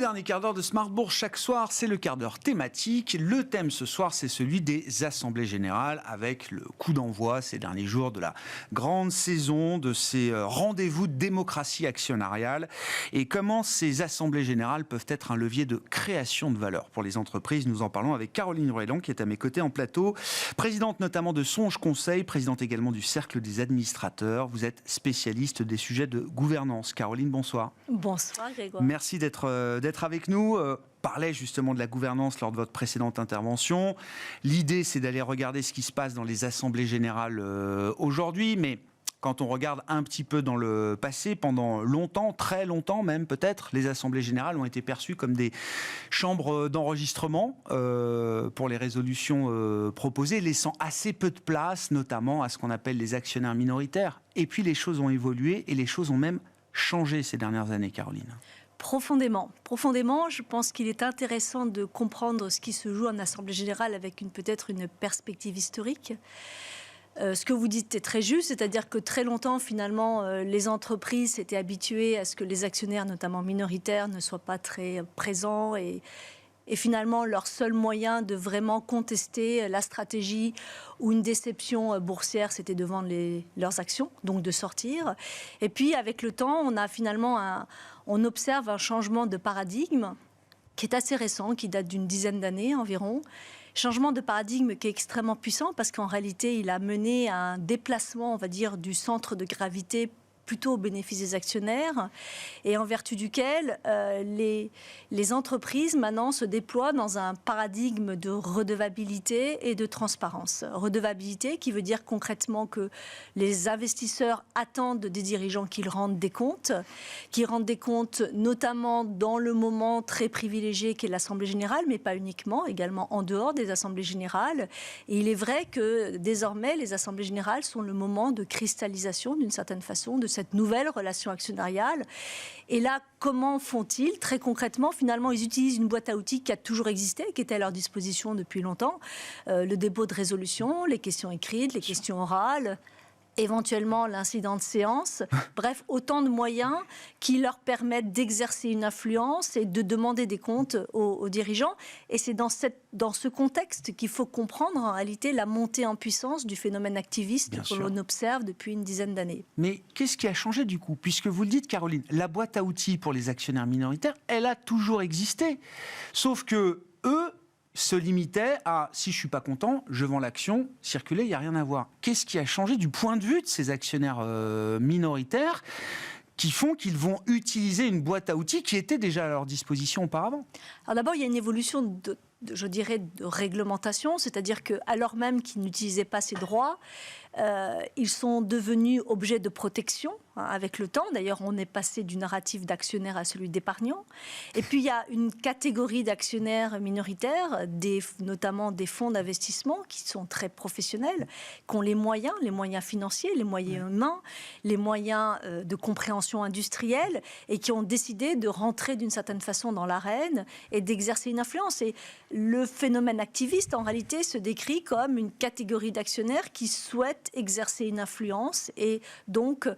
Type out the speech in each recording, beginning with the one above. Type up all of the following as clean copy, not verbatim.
dernier quart d'heure de Smart Bourse chaque soir, c'est le quart d'heure thématique. Le thème ce soir, c'est celui des assemblées générales avec le coup d'envoi ces derniers jours de la grande saison de ces rendez-vous de démocratie actionnariale et comment ces assemblées générales peuvent être un levier de création de valeur pour les entreprises. Nous en parlons avec Caroline Ruelland qui est à mes côtés en plateau, présidente notamment de Songe Conseil, présidente également du Cercle des administrateurs. Vous êtes spécialiste des sujets de gouvernance. Caroline, bonsoir. Bonsoir Grégoire. Merci d'être avec nous. Parlait justement de la gouvernance lors de votre précédente intervention. L'idée, c'est d'aller regarder ce qui se passe dans les assemblées générales aujourd'hui, mais quand on regarde un petit peu dans le passé, pendant longtemps, très longtemps même peut-être, les assemblées générales ont été perçues comme des chambres d'enregistrement pour les résolutions proposées, laissant assez peu de place, notamment à ce qu'on appelle les actionnaires minoritaires. Et puis les choses ont évolué et les choses ont même changé ces dernières années, Caroline. Profondément, je pense qu'il est intéressant de comprendre ce qui se joue en Assemblée Générale avec peut-être une perspective historique. Ce que vous dites est très juste, c'est-à-dire que très longtemps, finalement, les entreprises s'étaient habituées à ce que les actionnaires, notamment minoritaires, ne soient pas très présents et finalement, leur seul moyen de vraiment contester la stratégie ou une déception boursière, c'était de vendre leurs actions, donc de sortir. Et puis, avec le temps, on observe un changement de paradigme qui est assez récent, qui date d'une dizaine d'années environ. Changement de paradigme qui est extrêmement puissant parce qu'en réalité, il a mené à un déplacement, on va dire, du centre de gravité plutôt au bénéfice des actionnaires et en vertu duquel les entreprises maintenant se déploient dans un paradigme de redevabilité et de transparence. Redevabilité qui veut dire concrètement que les investisseurs attendent des dirigeants qu'ils rendent des comptes notamment dans le moment très privilégié qu'est l'Assemblée Générale, mais pas uniquement, également en dehors des Assemblées Générales. Et il est vrai que désormais, les Assemblées Générales sont le moment de cristallisation d'une certaine façon de cette nouvelle relation actionnariale. Et là, comment font-ils? Très concrètement, finalement, ils utilisent une boîte à outils qui a toujours existé, qui était à leur disposition depuis longtemps. Le dépôt de résolution, les questions écrites, les questions orales, éventuellement l'incident de séance. Bref, autant de moyens qui leur permettent d'exercer une influence et de demander des comptes aux dirigeants. Et c'est dans ce contexte qu'il faut comprendre en réalité la montée en puissance du phénomène activiste que l'on observe depuis une dizaine d'années. Mais qu'est-ce qui a changé du coup? Puisque vous le dites, Caroline, la boîte à outils pour les actionnaires minoritaires, elle a toujours existé. Sauf que eux se limitait à « si je ne suis pas content, je vends l'action, circuler, il n'y a rien à voir ». Qu'est-ce qui a changé du point de vue de ces actionnaires minoritaires qui font qu'ils vont utiliser une boîte à outils qui était déjà à leur disposition auparavant? Alors d'abord, il y a une évolution de réglementation, c'est-à-dire que alors même qu'ils n'utilisaient pas ces droits, ils sont devenus objets de protection avec le temps. D'ailleurs, on est passé du narratif d'actionnaire à celui d'épargnant. Et puis, il y a une catégorie d'actionnaires minoritaires, notamment des fonds d'investissement qui sont très professionnels, qui ont les moyens financiers, les moyens humains, les moyens de compréhension industrielle et qui ont décidé de rentrer d'une certaine façon dans l'arène et d'exercer une influence. Et le phénomène activiste, en réalité, se décrit comme une catégorie d'actionnaires qui souhaitent exercer une influence et donc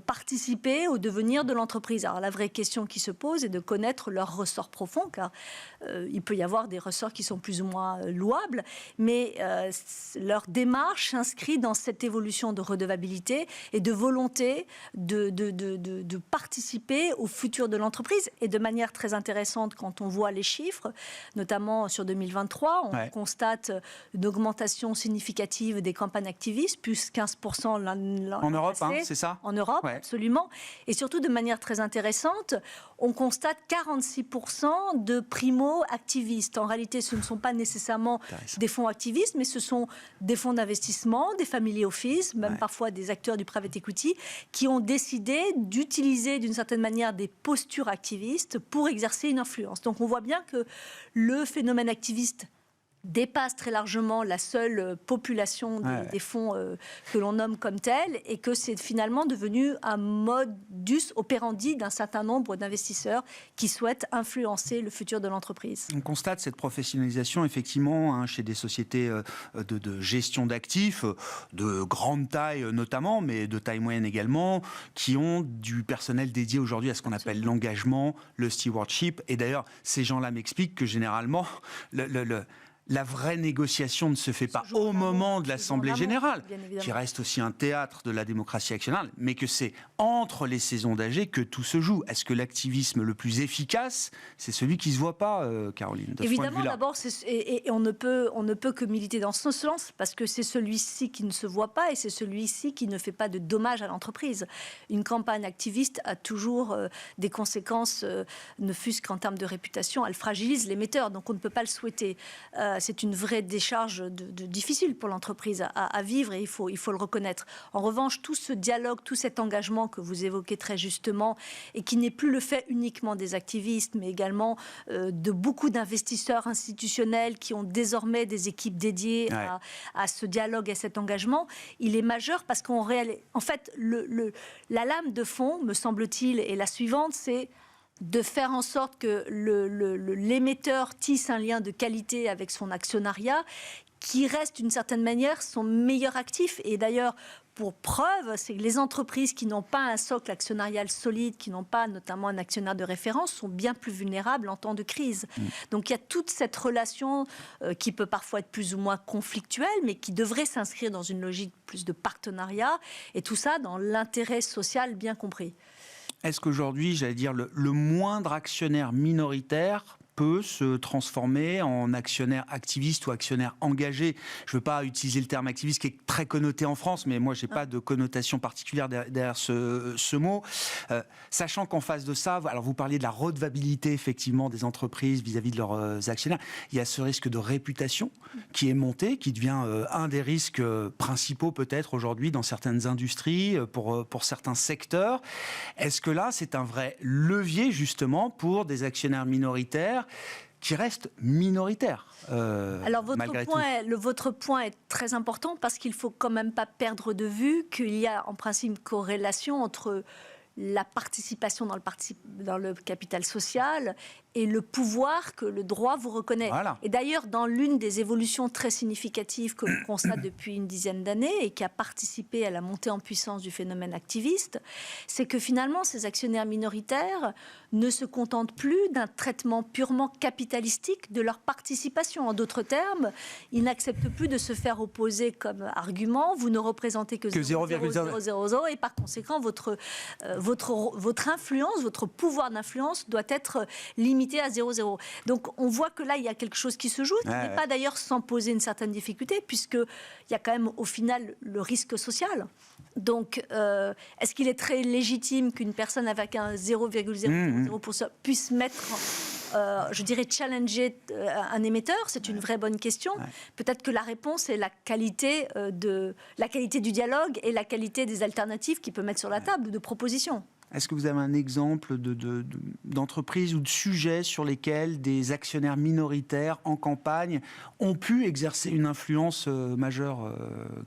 participer au devenir de l'entreprise. Alors la vraie question qui se pose est de connaître leurs ressorts profonds, car il peut y avoir des ressorts qui sont plus ou moins louables, mais leur démarche s'inscrit dans cette évolution de redevabilité et de volonté de participer au futur de l'entreprise. Et de manière très intéressante, quand on voit les chiffres, notamment sur 2023, on constate une augmentation significative des campagnes activistes, plus 15% l'an en Europe, passé, c'est ça? En Europe, absolument. Et surtout, de manière très intéressante, on constate 46% de primo-activistes. En réalité, ce ne sont pas nécessairement des fonds activistes, mais ce sont des fonds d'investissement, des family office, même parfois des acteurs du private equity, qui ont décidé d'utiliser d'une certaine manière des postures activistes pour exercer une influence. Donc on voit bien que le phénomène activiste dépasse très largement la seule population des fonds que l'on nomme comme tels, et que c'est finalement devenu un modus operandi d'un certain nombre d'investisseurs qui souhaitent influencer le futur de l'entreprise. On constate cette professionnalisation effectivement chez des sociétés de gestion d'actifs, de grande taille notamment, mais de taille moyenne également, qui ont du personnel dédié aujourd'hui à ce qu'on appelle l'engagement, le stewardship. Et d'ailleurs, ces gens-là m'expliquent que généralement, la vraie négociation ne se fait pas au moment de l'Assemblée générale, qui reste aussi un théâtre de la démocratie actionnariale, mais que c'est entre les saisons d'AG que tout se joue. Est-ce que l'activisme le plus efficace, c'est celui qui ne se voit pas, Caroline, de Évidemment, ce point de vue-là? d'abord, et on ne peut que militer dans ce sens, parce que c'est celui-ci qui ne se voit pas et c'est celui-ci qui ne fait pas de dommages à l'entreprise. Une campagne activiste a toujours des conséquences, ne fût-ce qu'en termes de réputation, elle fragilise l'émetteur, donc on ne peut pas le souhaiter. C'est une vraie décharge difficile pour l'entreprise à vivre, et il faut le reconnaître. En revanche, tout ce dialogue, tout cet engagement que vous évoquez très justement, et qui n'est plus le fait uniquement des activistes, mais également de beaucoup d'investisseurs institutionnels qui ont désormais des équipes dédiées à ce dialogue et à cet engagement, il est majeur parce qu'en fait, la lame de fond, me semble-t-il, est la suivante, c'est de faire en sorte que l'émetteur tisse un lien de qualité avec son actionnariat, qui reste d'une certaine manière son meilleur actif. Et d'ailleurs, pour preuve, c'est que les entreprises qui n'ont pas un socle actionnarial solide, qui n'ont pas notamment un actionnaire de référence, sont bien plus vulnérables en temps de crise. Donc il y a toute cette relation qui peut parfois être plus ou moins conflictuelle, mais qui devrait s'inscrire dans une logique plus de partenariat, et tout ça dans l'intérêt social bien compris. Est-ce qu'aujourd'hui, j'allais dire, le moindre actionnaire minoritaire peut se transformer en actionnaire activiste ou actionnaire engagé? Je ne veux pas utiliser le terme activiste qui est très connoté en France, mais moi, je n'ai pas de connotation particulière derrière ce mot. Sachant qu'en face de ça, alors vous parliez de la redevabilité, effectivement, des entreprises vis-à-vis de leurs actionnaires. Il y a ce risque de réputation qui est monté, qui devient un des risques principaux, peut-être, aujourd'hui, dans certaines industries, pour certains secteurs. Est-ce que là, c'est un vrai levier, justement, pour des actionnaires minoritaires qui reste minoritaire. Alors votre point est très important, parce qu'il ne faut quand même pas perdre de vue qu'il y a en principe une corrélation entre la participation dans le capital social et le pouvoir que le droit vous reconnaît. Voilà. Et d'ailleurs, dans l'une des évolutions très significatives que l'on constate depuis une dizaine d'années et qui a participé à la montée en puissance du phénomène activiste, c'est que finalement, ces actionnaires minoritaires ne se contentent plus d'un traitement purement capitalistique de leur participation. En d'autres termes, ils n'acceptent plus de se faire opposer comme argument. Vous ne représentez que 0,000 et par conséquent, votre influence, votre pouvoir d'influence doit être limité à 0,0. Donc on voit que là, il y a quelque chose qui se joue, qui n'est pas d'ailleurs sans poser une certaine difficulté, puisqu'il y a quand même au final le risque social. Donc est-ce qu'il est très légitime qu'une personne avec un 0,0% puisse mettre... je dirais challenger un émetteur? C'est une vraie bonne question. Peut-être que la réponse est la qualité du dialogue et la qualité des alternatives qu'il peut mettre sur la table, ou de propositions. Est-ce que vous avez un exemple d'entreprise ou de sujet sur lesquels des actionnaires minoritaires en campagne ont pu exercer une influence majeure,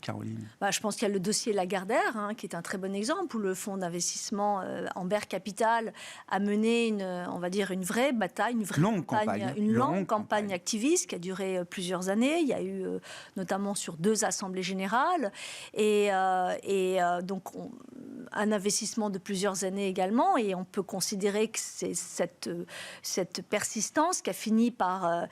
Caroline? Je pense qu'il y a le dossier Lagardère, qui est un très bon exemple, où le fonds d'investissement Amber Capital a mené une vraie bataille, une longue campagne activiste qui a duré plusieurs années. Il y a eu notamment sur 2 assemblées générales et donc un investissement de plusieurs années également, et on peut considérer que c'est cette persistance qui a fini par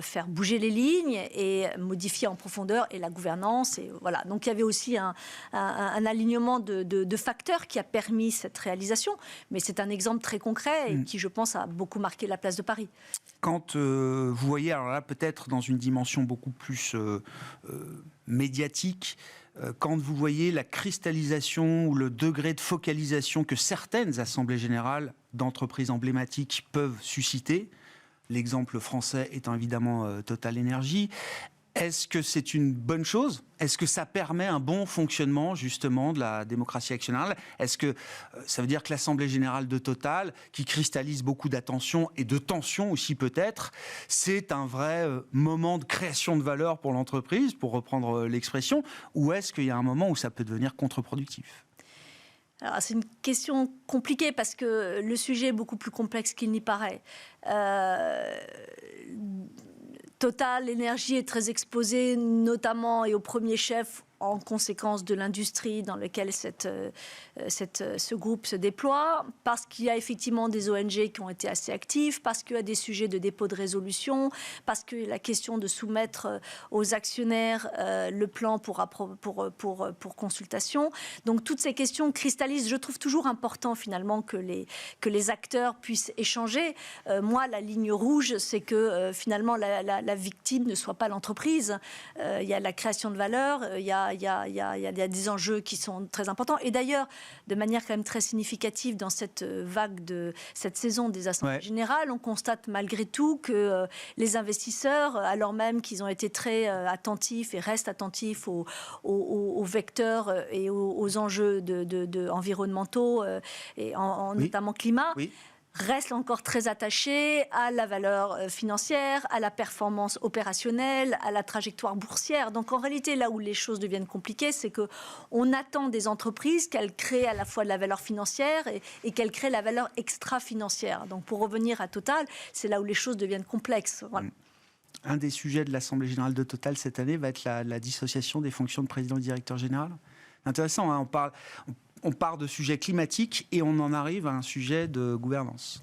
faire bouger les lignes et modifier en profondeur et la gouvernance. Et voilà. Donc il y avait aussi un alignement de facteurs qui a permis cette réalisation, mais c'est un exemple très concret et qui, je pense, a beaucoup marqué la place de Paris. Quand vous voyez, alors là peut-être dans une dimension beaucoup plus médiatique, quand vous voyez la cristallisation ou le degré de focalisation que certaines assemblées générales d'entreprises emblématiques peuvent susciter, l'exemple français étant évidemment Total Energy, Est-ce que c'est une bonne chose ? Est-ce que ça permet un bon fonctionnement justement de la démocratie actionnariale ? Est-ce que ça veut dire que l'Assemblée générale de Total, qui cristallise beaucoup d'attention et de tension aussi peut-être, c'est un vrai moment de création de valeur pour l'entreprise, pour reprendre l'expression, ou est-ce qu'il y a un moment où ça peut devenir contre-productif ? Alors, c'est une question compliquée parce que le sujet est beaucoup plus complexe qu'il n'y paraît. Total, l'énergie est très exposée, notamment et au premier chef en conséquence de l'industrie dans laquelle ce groupe se déploie, parce qu'il y a effectivement des ONG qui ont été assez actives, parce qu'il y a des sujets de dépôt de résolution, parce que la question de soumettre aux actionnaires le plan pour consultation. Donc toutes ces questions cristallisent. Je trouve toujours important finalement que les acteurs puissent échanger. Moi, la ligne rouge, c'est que finalement la victime ne soit pas l'entreprise. Il y a la création de valeur, il y a des enjeux qui sont très importants. Et d'ailleurs, de manière quand même très significative dans cette vague de cette saison des assemblées générales, on constate malgré tout que les investisseurs, alors même qu'ils ont été très attentifs et restent attentifs aux vecteurs et aux enjeux environnementaux et notamment climat, restent encore très attachés à la valeur financière, à la performance opérationnelle, à la trajectoire boursière. Donc en réalité, là où les choses deviennent compliquées, c'est qu'on attend des entreprises qu'elles créent à la fois de la valeur financière et qu'elles créent la valeur extra-financière. Donc pour revenir à Total, c'est là où les choses deviennent complexes. Voilà. Un des sujets de l'Assemblée générale de Total cette année va être la dissociation des fonctions de président et directeur général. Intéressant, hein, on part de sujets climatiques et on en arrive à un sujet de gouvernance.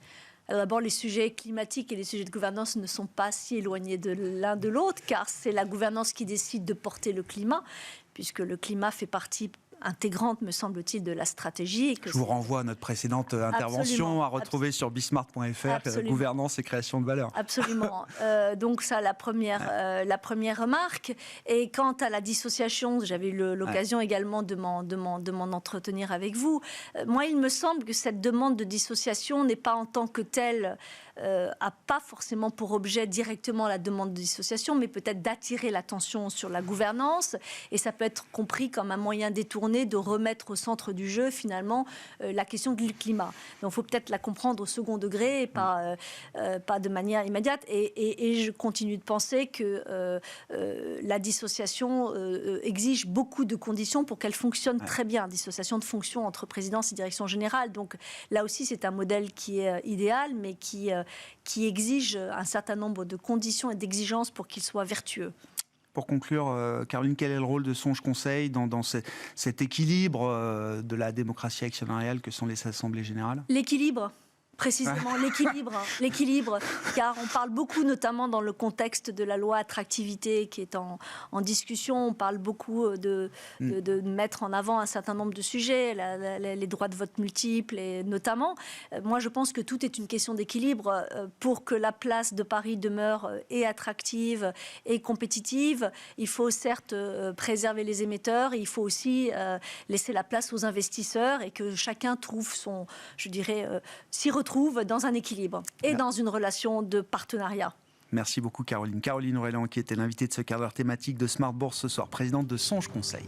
Alors d'abord, les sujets climatiques et les sujets de gouvernance ne sont pas si éloignés de l'un de l'autre, car c'est la gouvernance qui décide de porter le climat, puisque le climat fait partie intégrante, me semble-t-il, de la stratégie. Et que je vous renvoie à notre précédente intervention à retrouver sur bismart.fr, gouvernance et création de valeur. Absolument. Donc ça, la première remarque. Et quant à la dissociation, j'avais eu l'occasion également de m'en entretenir avec vous. Moi, il me semble que cette demande de dissociation n'est pas en tant que telle a pas forcément pour objet directement la demande de dissociation, mais peut-être d'attirer l'attention sur la gouvernance. Et ça peut être compris comme un moyen détourné de remettre au centre du jeu, finalement, la question du climat. Donc, il faut peut-être la comprendre au second degré et pas de manière immédiate. Et je continue de penser que la dissociation exige beaucoup de conditions pour qu'elle fonctionne très bien. Dissociation de fonctions entre présidence et direction générale. Donc, là aussi, c'est un modèle qui est idéal, mais qui exige un certain nombre de conditions et d'exigences pour qu'il soit vertueux. Pour conclure, Caroline, quel est le rôle de Songe Conseil dans cet équilibre de la démocratie actionnariale que sont les assemblées générales ? L'équilibre. Précisément, l'équilibre, car on parle beaucoup, notamment dans le contexte de la loi attractivité qui est en discussion, on parle beaucoup de mettre en avant un certain nombre de sujets, les droits de vote multiples, et notamment. Moi, je pense que tout est une question d'équilibre. Pour que la place de Paris demeure et attractive et compétitive, il faut certes préserver les émetteurs, il faut aussi laisser la place aux investisseurs et que chacun trouve s'y retrouve dans un équilibre et dans une relation de partenariat. Merci beaucoup Caroline. Caroline Aurélien, qui était l'invitée de ce quart d'heure thématique de Smart Bourse ce soir, présidente de Songe Conseil.